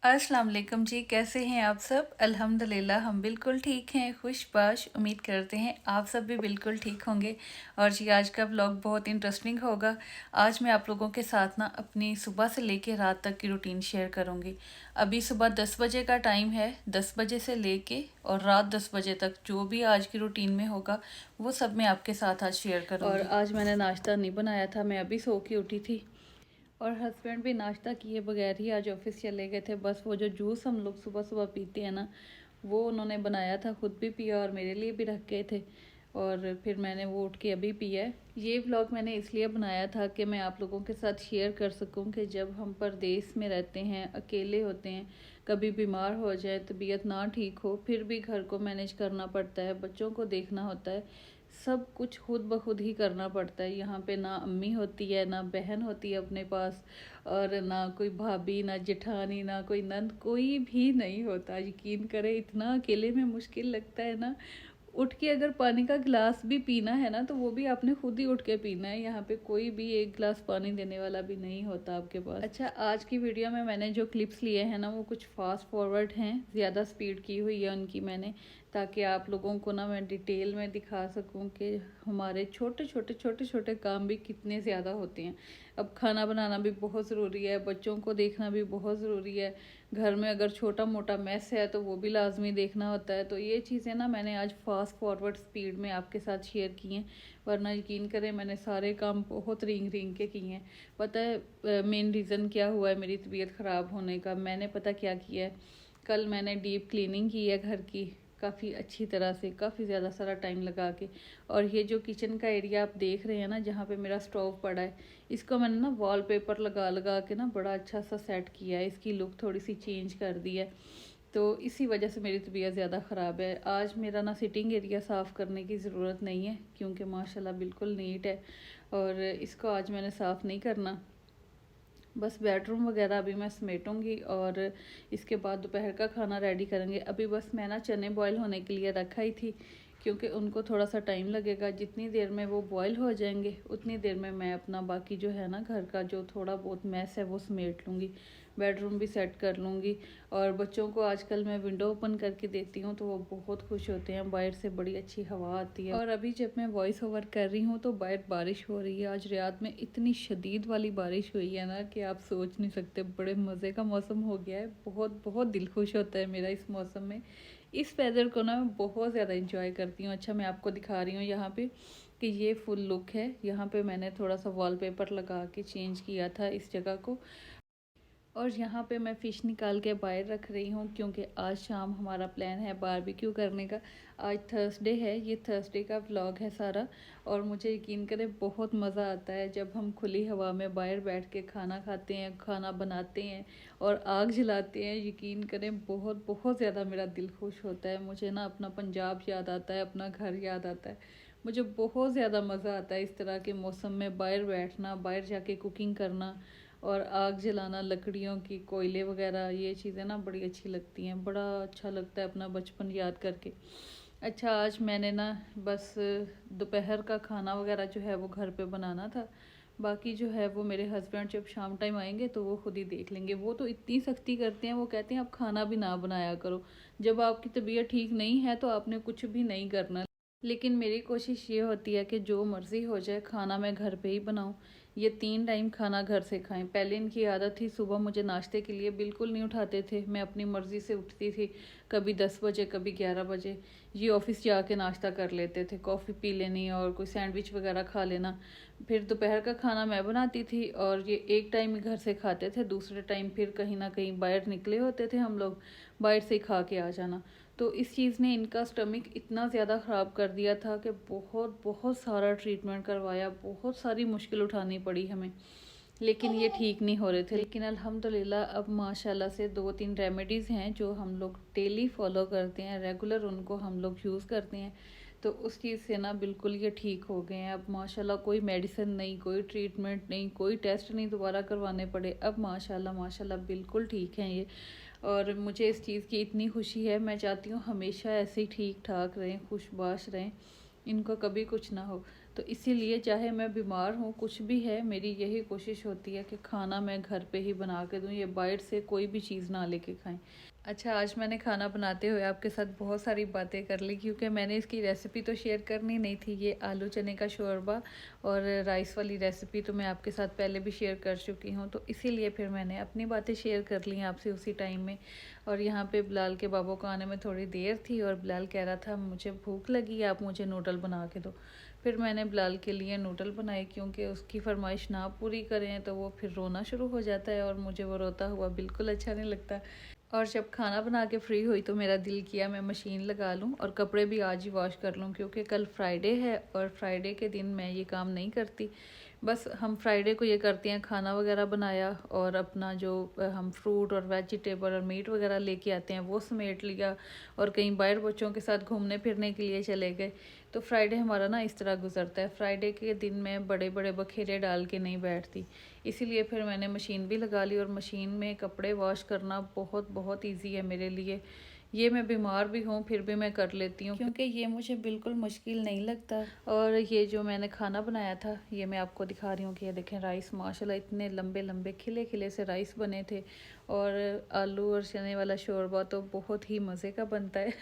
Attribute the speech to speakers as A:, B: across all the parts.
A: अस्सलाम वालेकुम जी, कैसे हैं आप सब? अल्हम्दुलिल्लाह हम बिल्कुल ठीक हैं, खुशबाश। उम्मीद करते हैं आप सब भी बिल्कुल ठीक होंगे। और जी आज का व्लॉग बहुत इंटरेस्टिंग होगा। आज मैं आप लोगों के साथ ना अपनी सुबह से लेके रात तक की रूटीन शेयर करूंगी। अभी सुबह 10 बजे का टाइम है। 10 बजे से लेके और रात 10 बजे तक जो भी आज की रूटीन में होगा वो सब मैं आपके साथ आज शेयर करूंगी। और आज मैंने नाश्ता नहीं बनाया था, मैं अभी सो के उठी थी और हस्बैंड भी नाश्ता किए बगैर ही आज ऑफिस चले गए थे। बस वो जो जूस हम लोग सुबह सुबह पीते हैं ना, वो उन्होंने बनाया था, खुद भी पिया और मेरे लिए भी रख गए थे। और फिर मैंने वो उठ के अभी पिया है। ये व्लॉग मैंने इसलिए बनाया था कि मैं आप लोगों के साथ शेयर कर सकूं कि जब हम परदेश में रहते हैं, अकेले होते हैं, कभी बीमार हो जाए, तबीयत ना ठीक हो, फिर भी घर को मैनेज करना पड़ता है, बच्चों को देखना होता है, सब कुछ खुद ब खुद ही करना पड़ता है। यहाँ पे ना अम्मी होती है, ना बहन होती है अपने पास, और ना कोई भाभी, ना जेठानी, ना कोई नंद, कोई भी नहीं होता। यकीन करें, इतना अकेले में मुश्किल लगता है ना। उठ के अगर पानी का गिलास भी पीना है ना, तो वो भी आपने खुद ही उठ के पीना है। यहाँ पे कोई भी एक गिलास पानी देने वाला भी नहीं होता आपके पास। अच्छा, आज की वीडियो में मैंने जो क्लिप्स लिए हैं ना, वो कुछ फास्ट फॉरवर्ड हैं, ज़्यादा स्पीड की हुई है उनकी मैंने, ताकि आप लोगों को ना मैं डिटेल में दिखा सकूं कि हमारे छोटे छोटे छोटे छोटे काम भी कितने ज़्यादा होते हैं। अब खाना बनाना भी बहुत ज़रूरी है, बच्चों को देखना भी बहुत ज़रूरी है, घर में अगर छोटा मोटा मैस है तो वो भी लाजमी देखना होता है। तो ये चीज़ें ना मैंने आज फास्ट फॉरवर्ड स्पीड में आपके साथ शेयर की हैं, वरना यकीन करें मैंने सारे काम बहुत रींग रींग के किए हैं। पता है मेन रीज़न क्या हुआ है मेरी तबीयत ख़राब होने का? मैंने पता क्या किया है, कल मैंने डीप क्लीनिंग की है घर की, काफ़ी अच्छी तरह से, काफ़ी ज़्यादा सारा टाइम लगा के। और ये जो किचन का एरिया आप देख रहे हैं ना, जहाँ पे मेरा स्टोव पड़ा है, इसको मैंने ना वॉलपेपर लगा लगा के ना बड़ा अच्छा सा सेट किया है, इसकी लुक थोड़ी सी चेंज कर दी है। तो इसी वजह से मेरी तबीयत ज़्यादा ख़राब है। आज मेरा ना सिटिंग एरिया साफ़ करने की ज़रूरत नहीं है, क्योंकि माशाल्लाह बिल्कुल नीट है, और इसको आज मैंने साफ़ नहीं करना। बस बेडरूम वगैरह अभी मैं समेटूंगी और इसके बाद दोपहर का खाना रेडी करेंगे। अभी बस मैं ना चने बॉईल होने के लिए रखा ही थी, क्योंकि उनको थोड़ा सा टाइम लगेगा। जितनी देर में वो बॉईल हो जाएंगे उतनी देर में मैं अपना बाकी जो है ना घर का जो थोड़ा बहुत मैस है वो समेट लूँगी, बेडरूम भी सेट कर लूँगी। और बच्चों को आजकल मैं विंडो ओपन करके देती हूँ तो वो बहुत खुश होते हैं, बाहर से बड़ी अच्छी हवा आती है। और अभी जब मैं वॉइस ओवर कर रही हूँ तो बाहर बारिश हो रही है। आज रियाद में इतनी शदीद वाली बारिश हुई है ना कि आप सोच नहीं सकते, बड़े मज़े का मौसम हो गया है। बहुत बहुत दिल खुश होता है मेरा इस मौसम में। इस वेदर को ना मैं बहुत ज़्यादा इंजॉय करती हूँ। अच्छा, मैं आपको दिखा रही हूँ यहाँ पे कि ये फुल लुक है। यहाँ पे मैंने थोड़ा सा वॉलपेपर लगा के चेंज किया था इस जगह को। और यहाँ पे मैं फ़िश निकाल के बाहर रख रही हूँ, क्योंकि आज शाम हमारा प्लान है बारबेक्यू करने का। आज थर्सडे है, ये थर्सडे का व्लॉग है सारा। और मुझे यकीन करें बहुत मज़ा आता है जब हम खुली हवा में बाहर बैठ के खाना खाते हैं, खाना बनाते हैं और आग जलाते हैं। यकीन करें बहुत बहुत ज़्यादा मेरा दिल खुश होता है। मुझे ना अपना पंजाब याद आता है, अपना घर याद आता है। मुझे बहुत ज़्यादा मज़ा आता है इस तरह के मौसम में बाहर बैठना, बाहर जाके कुकिंग करना और आग जलाना, लकड़ियों की, कोयले वगैरह, ये चीज़ें ना बड़ी अच्छी लगती हैं। बड़ा अच्छा लगता है अपना बचपन याद करके। अच्छा, आज मैंने ना बस दोपहर का खाना वगैरह जो है वो घर पे बनाना था। बाकी जो है वो मेरे हस्बैंड जब शाम टाइम आएंगे तो वो खुद ही देख लेंगे। वो तो इतनी सख्ती करते हैं, वो कहते हैं आप खाना भी ना बनाया करो, जब आपकी तबीयत ठीक नहीं है तो आपने कुछ भी नहीं करना। लेकिन मेरी कोशिश ये होती है कि जो मर्ज़ी हो जाए खाना मैं घर पे ही बनाऊं। ये 3 टाइम खाना घर से खाएं। पहले इनकी आदत थी, सुबह मुझे नाश्ते के लिए बिल्कुल नहीं उठाते थे, मैं अपनी मर्ज़ी से उठती थी, कभी 10 बजे कभी 11 बजे। ये ऑफिस जाके नाश्ता कर लेते थे, कॉफ़ी पी लेनी और कोई सैंडविच वगैरह खा लेना। फिर दोपहर का खाना मैं बनाती थी और ये एक टाइम ही घर से खाते थे, दूसरे टाइम फिर कहीं ना कहीं बाहर निकले होते थे हम लोग, बाहर से खा के आ जाना। तो इस चीज़ ने इनका स्टमक इतना ज़्यादा ख़राब कर दिया था कि बहुत बहुत सारा ट्रीटमेंट करवाया, बहुत सारी मुश्किल उठानी पड़ी हमें, लेकिन ये ठीक नहीं हो रहे थे। लेकिन अल्हम्दुलिल्लाह अब माशाल्लाह से 2-3 रेमेडीज़ हैं जो हम लोग डेली फॉलो करते हैं, रेगुलर उनको हम लोग यूज़ करते हैं। तो उस चीज़ से ना बिल्कुल ये ठीक हो गए हैं अब माशाल्लाह। कोई मेडिसिन नहीं, कोई ट्रीटमेंट नहीं, कोई टेस्ट नहीं दोबारा करवाने पड़े। अब माशाल्लाह माशाल्लाह बिल्कुल ठीक हैं ये। और मुझे इस चीज़ की इतनी खुशी है, मैं चाहती हूँ हमेशा ऐसे ही ठीक ठाक रहें, खुशबाश रहें, इनको कभी कुछ ना हो। तो इसीलिए चाहे मैं बीमार हूँ, कुछ भी है, मेरी यही कोशिश होती है कि खाना मैं घर पे ही बना के दूँ, ये बाहर से कोई भी चीज़ ना लेके खाएं। अच्छा, आज मैंने खाना बनाते हुए आपके साथ बहुत सारी बातें कर ली, क्योंकि मैंने इसकी रेसिपी तो शेयर करनी नहीं थी। ये आलू चने का शोरबा और राइस वाली रेसिपी तो मैं आपके साथ पहले भी शेयर कर चुकी हूँ, तो इसीलिए फिर मैंने अपनी बातें शेयर कर ली आपसे उसी टाइम में। और यहाँ पे बिलाल के बाबू को आने में थोड़ी देर थी और बिलाल कह रहा था मुझे भूख लगी, आप मुझे नूडल बना के दो। फिर मैंने बिलाल के लिए नूडल बनाए, क्योंकि उसकी फरमाइश ना पूरी करें तो वो फिर रोना शुरू हो जाता है और मुझे वो रोता हुआ बिल्कुल अच्छा नहीं लगता। और जब खाना बना के फ्री हुई तो मेरा दिल किया मैं मशीन लगा लूँ और कपड़े भी आज ही वॉश कर लूँ, क्योंकि कल फ्राइडे है और फ्राइडे के दिन मैं ये काम नहीं करती। बस हम फ्राइडे को ये करते हैं, खाना वगैरह बनाया और अपना जो हम फ्रूट और वेजिटेबल और मीट वगैरह लेके आते हैं वो समेट लिया और कहीं बाहर बच्चों के साथ घूमने फिरने के लिए चले गए। तो फ्राइडे हमारा ना इस तरह गुजरता है। फ्राइडे के दिन मैं बड़े बड़े बखेरे डाल के नहीं बैठती, इसीलिए फिर मैंने मशीन भी लगा ली। और मशीन में कपड़े वॉश करना बहुत बहुत ईजी है मेरे लिए। ये मैं बीमार भी हूँ फिर भी मैं कर लेती हूँ, क्योंकि ये मुझे बिल्कुल मुश्किल नहीं लगता। और ये जो मैंने खाना बनाया था ये मैं आपको दिखा रही हूँ कि ये देखें राइस, माशाल्लाह इतने लंबे लंबे खिले खिले से राइस बने थे। और आलू और चने वाला शोरबा तो बहुत ही मज़े का बनता है।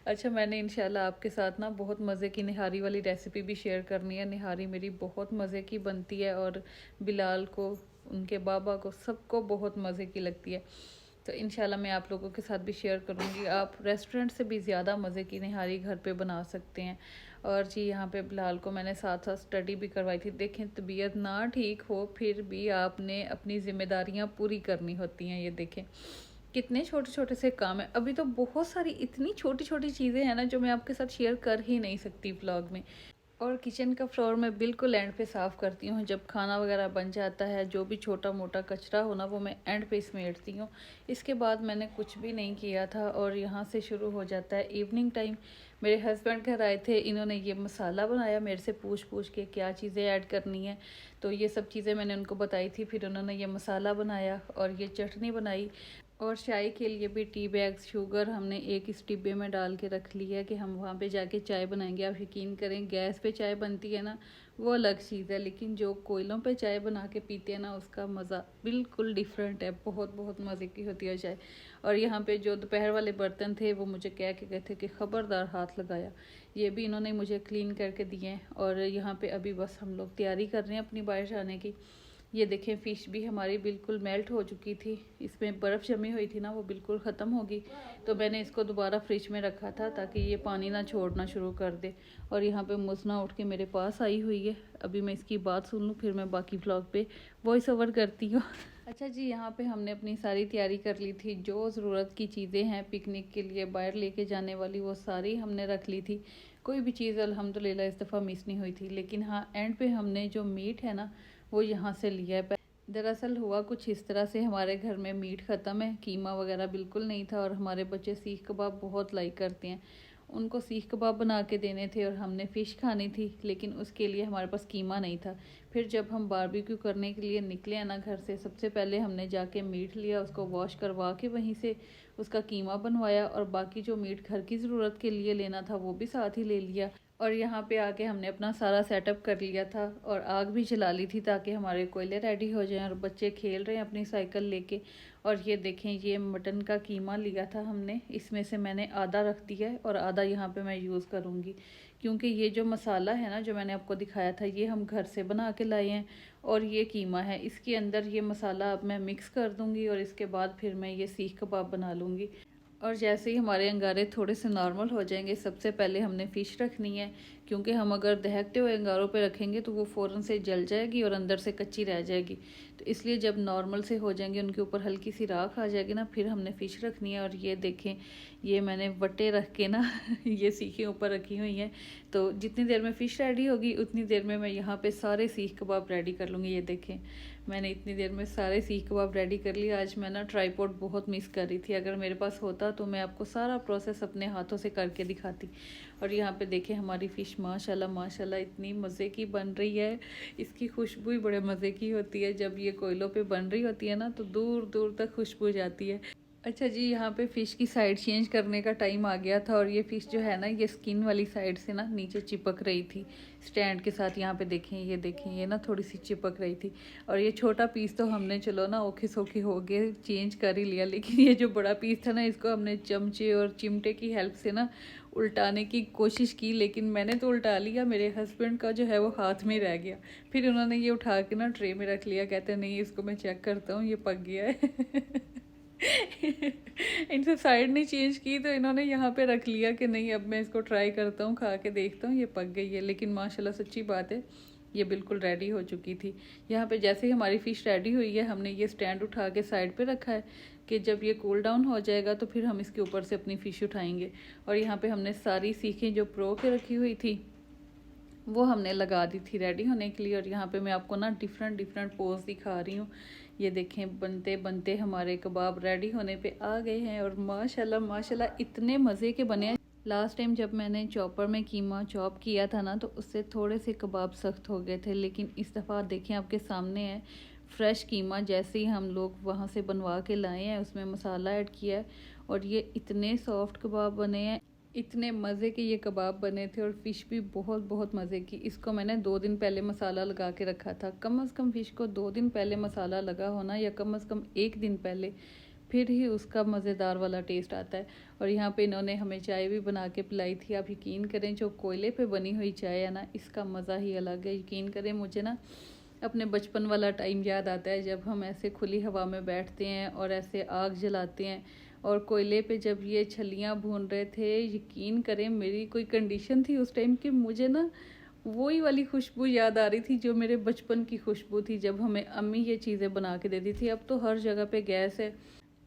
A: अच्छा, मैंने इंशाल्लाह आपके साथ ना बहुत मज़े की निहारी वाली रेसिपी भी शेयर करनी है। निहारी मेरी बहुत मज़े की बनती है और बिलाल को, उनके बाबा को, सबको बहुत मज़े की लगती है। तो इंशाल्लाह मैं आप लोगों के साथ भी शेयर करूँगी। आप रेस्टोरेंट से भी ज़्यादा मज़े की निहारी घर पे बना सकते हैं। और जी यहाँ पे बिलाल को मैंने साथ साथ स्टडी भी करवाई थी। देखें, तबीयत ना ठीक हो फिर भी आपने अपनी ज़िम्मेदारियाँ पूरी करनी होती हैं। ये देखें कितने छोटे छोटे से काम है। अभी तो बहुत सारी इतनी छोटी छोटी चीज़ें हैं ना जो मैं आपके साथ शेयर कर ही नहीं सकती व्लॉग में। और किचन का फ्लोर मैं बिल्कुल एंड पे साफ़ करती हूँ। जब खाना वगैरह बन जाता है, जो भी छोटा मोटा कचरा हो ना वो मैं एंड पे समेटती हूँ। इसके बाद मैंने कुछ भी नहीं किया था। और यहाँ से शुरू हो जाता है इवनिंग टाइम। मेरे हस्बैंड घर आए थे, इन्होंने ये मसाला बनाया मेरे से पूछ पूछ के क्या चीज़ें ऐड करनी है। तो ये सब चीज़ें मैंने उनको बताई थी, फिर उन्होंने ये मसाला बनाया और ये चटनी बनाई। और चाय के लिए भी टी बैग शुगर हमने एक इस डिब्बे में डाल के रख लिया है कि हम वहाँ पे जाके चाय बनाएंगे। आप यकीन करें, गैस पे चाय बनती है ना वो अलग चीज़ है, लेकिन जो कोयलों पे चाय बना के पीते हैं ना उसका मज़ा बिल्कुल डिफरेंट है। बहुत बहुत मज़े की होती है चाय। और यहाँ पे जो दोपहर वाले बर्तन थे वो मुझे कह के गए थे कि ख़बरदार हाथ लगाया, ये भी इन्होंने मुझे क्लीन करके दिए हैं। और यहाँ पर अभी बस हम लोग तैयारी कर रहे हैं अपनी बाहर जाने की। ये देखें फ़िश भी हमारी बिल्कुल मेल्ट हो चुकी थी, इसमें बर्फ़ जमी हुई थी ना वो बिल्कुल ख़त्म होगी। तो मैंने इसको दोबारा फ्रिज में रखा था ताकि ये पानी ना छोड़ना शुरू कर दे। और यहाँ पे मुसना उठ के मेरे पास आई हुई है, अभी मैं इसकी बात सुन लूँ फिर मैं बाकी व्लॉग पे वॉइस ओवर करती हूँ। अच्छा जी, यहाँ पे हमने अपनी सारी तैयारी कर ली थी। जो ज़रूरत की चीज़ें हैं पिकनिक के लिए बाहर लेके जाने वाली वो सारी हमने रख ली थी। कोई भी चीज़ अल्हम्दुलिल्लाह इस दफ़ा मिस नहीं हुई थी। लेकिन हाँ, एंड पे हमने जो मीट है ना वो यहाँ से लिया है। दरअसल हुआ कुछ इस तरह से, हमारे घर में मीट ख़त्म है, कीमा वगैरह बिल्कुल नहीं था। और हमारे बच्चे सीख कबाब बहुत लाइक करते हैं, उनको सीख कबाब बना के देने थे और हमने फ़िश खानी थी, लेकिन उसके लिए हमारे पास कीमा नहीं था। फिर जब हम बारबेक्यू करने के लिए निकले हैं ना घर से, सबसे पहले हमने जाके मीट लिया, उसको वॉश करवा के वहीं से उसका कीमा बनवाया और बाकी जो मीट घर की ज़रूरत के लिए लेना था वो भी साथ ही ले लिया। और यहाँ पे आके हमने अपना सारा सेटअप कर लिया था और आग भी जला ली थी ताकि हमारे कोयले रेडी हो जाएं। और बच्चे खेल रहे हैं अपनी साइकिल लेके। और ये देखें, ये मटन का कीमा लिया था हमने, इसमें से मैंने आधा रख दिया है और आधा यहाँ पे मैं यूज़ करूँगी, क्योंकि ये जो मसाला है ना जो मैंने आपको दिखाया था ये हम घर से बना के लाए हैं। और ये कीमा है, इसके अंदर ये मसाला अब मैं मिक्स कर दूँगी और इसके बाद फिर मैं ये सीख कबाब बना लूँगी। और जैसे ही हमारे अंगारे थोड़े से नॉर्मल हो जाएंगे, सबसे पहले हमने फ़िश रखनी है, क्योंकि हम अगर दहकते हुए अंगारों पे रखेंगे तो वो फ़ौरन से जल जाएगी और अंदर से कच्ची रह जाएगी। तो इसलिए जब नॉर्मल से हो जाएंगे, उनके ऊपर हल्की सी राख आ जाएगी ना, फिर हमने फ़िश रखनी है। और ये देखें, ये मैंने वटे रख के ना ये सीखें ऊपर रखी हुई हैं। तो जितनी देर में फ़िश रेडी होगी उतनी देर में मैं यहाँ पर सारे सीख कबाब रेडी कर लूँगी। ये देखें, मैंने इतनी देर में सारे सीख कबाब रेडी कर लिए। आज मैं ना ट्राईपॉड बहुत मिस कर रही थी, अगर मेरे पास होता तो मैं आपको सारा प्रोसेस अपने हाथों से करके दिखाती। और यहाँ पे देखें हमारी फ़िश माशाल्लाह माशाल्लाह इतनी मज़े की बन रही है। इसकी खुशबू ही बड़े मज़े की होती है, जब ये कोयलों पे बन रही होती है ना तो दूर दूर तक खुशबू जाती है। अच्छा जी, यहाँ पे फ़िश की साइड चेंज करने का टाइम आ गया था और ये फ़िश जो है ना, ये स्किन वाली साइड से ना नीचे चिपक रही थी स्टैंड के साथ। यहाँ पे देखें, ये देखें, ये ना थोड़ी सी चिपक रही थी। और ये छोटा पीस तो हमने चलो ना औखे सौखे हो गए चेंज कर ही लिया, लेकिन ये जो बड़ा पीस था ना, इसको हमने चमचे और चिमटे की हेल्प से ना उल्टाने की कोशिश की, लेकिन मैंने तो उल्टा लिया, मेरे हस्बैंड का जो है वो हाथ में रह गया। फिर उन्होंने ये उठा के ना ट्रे में रख लिया, कहते नहीं इसको मैं चेक करता हूँ, ये पक गया है। इनसे साइड नहीं चेंज की तो इन्होंने यहाँ पे रख लिया कि नहीं अब मैं इसको ट्राई करता हूँ, खा के देखता हूँ, ये पक गई है। लेकिन माशाल्लाह सच्ची बात है, ये बिल्कुल रेडी हो चुकी थी। यहाँ पे जैसे ही हमारी फ़िश रेडी हुई है, हमने ये स्टैंड उठा के साइड पे रखा है कि जब ये कूल डाउन हो जाएगा तो फिर हम इसके ऊपर से अपनी फ़िश उठाएंगे। और यहाँ पे हमने सारी सीखें जो प्रो के रखी हुई थी वो हमने लगा दी थी रेडी होने के लिए। और यहाँ पे मैं आपको ना डिफरेंट डिफरेंट पोज दिखा रही हूँ। ये देखें, बनते बनते हमारे कबाब रेडी होने पे आ गए हैं और माशाल्लाह माशाल्लाह इतने मज़े के बने हैं। लास्ट टाइम जब मैंने चॉपर में कीमा चॉप किया था ना, तो उससे थोड़े से कबाब सख्त हो गए थे, लेकिन इस दफ़ा देखें आपके सामने है फ्रेश कीमा, जैसे ही हम लोग वहाँ से बनवा के लाए हैं, उसमें मसाला ऐड किया है और ये इतने सॉफ्ट कबाब बने हैं, इतने मज़े के ये कबाब बने थे। और फ़िश भी बहुत बहुत मज़े की। इसको मैंने 2 दिन पहले मसाला लगा के रखा था। कम से कम फ़िश को 2 दिन पहले मसाला लगा होना, या कम से कम 1 दिन पहले, फिर ही उसका मज़ेदार वाला टेस्ट आता है। और यहाँ पे इन्होंने हमें चाय भी बना के पिलाई थी। आप यकीन करें, जो कोयले पे बनी हुई चाय है ना, इसका मज़ा ही अलग है। यकीन करें, मुझे ना अपने बचपन वाला टाइम याद आता है, जब हम ऐसे खुली हवा में बैठते हैं और ऐसे आग जलाते हैं और कोयले पे जब ये छलियाँ भून रहे थे। यकीन करें, मेरी कोई कंडीशन थी उस टाइम कि मुझे ना वही वाली खुशबू याद आ रही थी जो मेरे बचपन की खुशबू थी, जब हमें अम्मी ये चीज़ें बना के देती थी। अब तो हर जगह पे गैस है,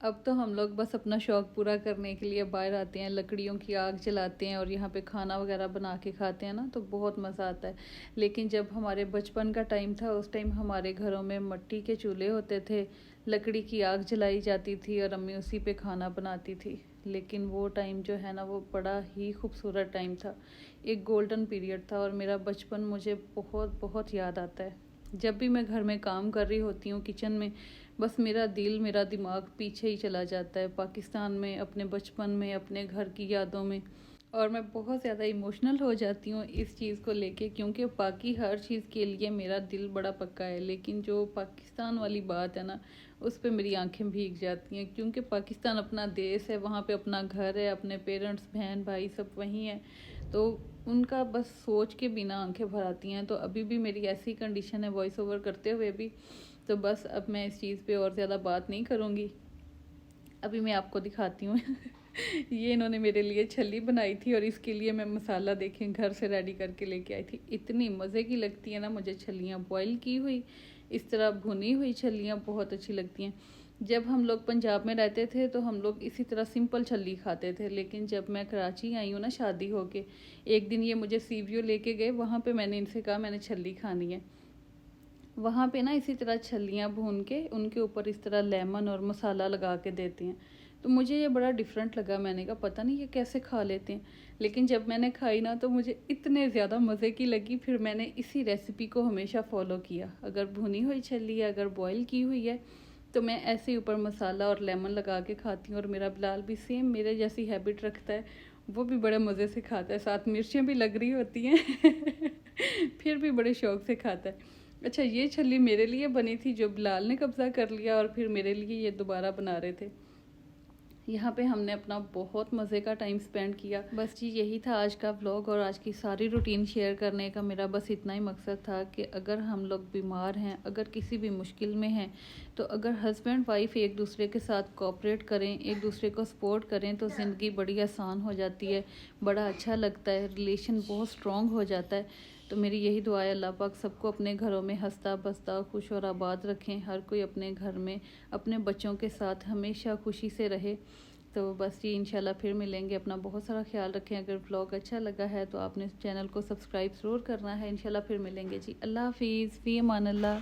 A: अब तो हम लोग बस अपना शौक़ पूरा करने के लिए बाहर आते हैं, लकड़ियों की आग जलाते हैं और यहाँ पे खाना वगैरह बना के खाते हैं ना, तो बहुत मज़ा आता है। लेकिन जब हमारे बचपन का टाइम था, उस टाइम हमारे घरों में मिट्टी के चूल्हे होते थे, लकड़ी की आग जलाई जाती थी और अम्मी उसी पे खाना बनाती थी। लेकिन वो टाइम जो है ना, वो बड़ा ही खूबसूरत टाइम था, एक गोल्डन पीरियड था और मेरा बचपन मुझे बहुत बहुत याद आता है। जब भी मैं घर में काम कर रही होती हूँ किचन में, बस मेरा दिल मेरा दिमाग पीछे ही चला जाता है पाकिस्तान में, अपने बचपन में, अपने घर की यादों में। और मैं बहुत ज़्यादा इमोशनल हो जाती हूँ इस चीज़ को लेके, क्योंकि बाकी हर चीज़ के लिए मेरा दिल बड़ा पक्का है, लेकिन जो पाकिस्तान वाली बात है ना, उस पे मेरी आंखें भीग जाती हैं। क्योंकि पाकिस्तान अपना देश है, वहाँ पे अपना घर है, अपने पेरेंट्स, बहन भाई सब वहीं हैं, तो उनका बस सोच के बिना आंखें भर आती हैं। तो अभी भी मेरी ऐसी कंडीशन है वॉइस ओवर करते हुए भी। तो बस अब मैं इस चीज़ पे और ज़्यादा बात नहीं करूँगी। अभी मैं आपको दिखाती हूँ। ये इन्होंने मेरे लिए छल्ली बनाई थी और इसके लिए मैं मसाला देखें घर से रेडी करके लेके आई थी। इतनी मज़े की लगती है ना मुझे छल्लियाँ, बॉईल की हुई, इस तरह भुनी हुई छल्लियाँ बहुत अच्छी लगती हैं। जब हम लोग पंजाब में रहते थे तो हम लोग इसी तरह सिंपल छल्ली खाते थे, लेकिन जब मैं कराची आई हूँ ना शादी होके, एक दिन ये मुझे सी व्यू लेके गए, वहाँ पे मैंने इनसे कहा मैंने छल्ली खानी है। वहाँ पे ना इसी तरह छल्लियाँ भून के उनके ऊपर इस तरह लेमन और मसाला लगा के देते हैं। तो मुझे ये बड़ा डिफरेंट लगा, मैंने कहा पता नहीं ये कैसे खा लेते हैं। लेकिन जब मैंने खाई ना, तो मुझे इतने ज़्यादा मज़े की लगी, फिर मैंने इसी रेसिपी को हमेशा फॉलो किया। अगर भुनी हुई छल्ली है, अगर बॉयल की हुई है, तो मैं ऐसे ही ऊपर मसाला और लेमन लगा के खाती हूँ। और मेरा बिलाल भी सेम मेरे जैसी हैबिट रखता है, वो भी बड़े मज़े से खाता है, साथ मिर्चें भी लग रही होती हैं। फिर भी बड़े शौक से खाता है। अच्छा, ये छल्ली मेरे लिए बनी थी जो बिलाल ने कब्ज़ा कर लिया और फिर मेरे लिए ये दोबारा बना रहे थे। यहाँ पे हमने अपना बहुत मज़े का टाइम स्पेंड किया। बस जी यही था आज का व्लॉग, और आज की सारी रूटीन शेयर करने का मेरा बस इतना ही मकसद था कि अगर हम लोग बीमार हैं, अगर किसी भी मुश्किल में हैं, तो अगर हस्बैंड वाइफ एक दूसरे के साथ कोऑपरेट करें, एक दूसरे को सपोर्ट करें, तो ज़िंदगी बड़ी आसान हो जाती है, बड़ा अच्छा लगता है, रिलेशन बहुत स्ट्रॉन्ग हो जाता है। तो मेरी यही दुआ है, अल्लाह पाक सबको अपने घरों में हंसता बसता खुश और आबाद रखें, हर कोई अपने घर में अपने बच्चों के साथ हमेशा खुशी से रहे। तो बस जी इंशाल्लाह फिर मिलेंगे। अपना बहुत सारा ख्याल रखें। अगर व्लॉग अच्छा लगा है तो आपने चैनल को सब्सक्राइब ज़रूर करना है। इंशाल्लाह फिर मिलेंगे जी। अल्लाह हाफिज़, फ़ी अमान अल्लाह।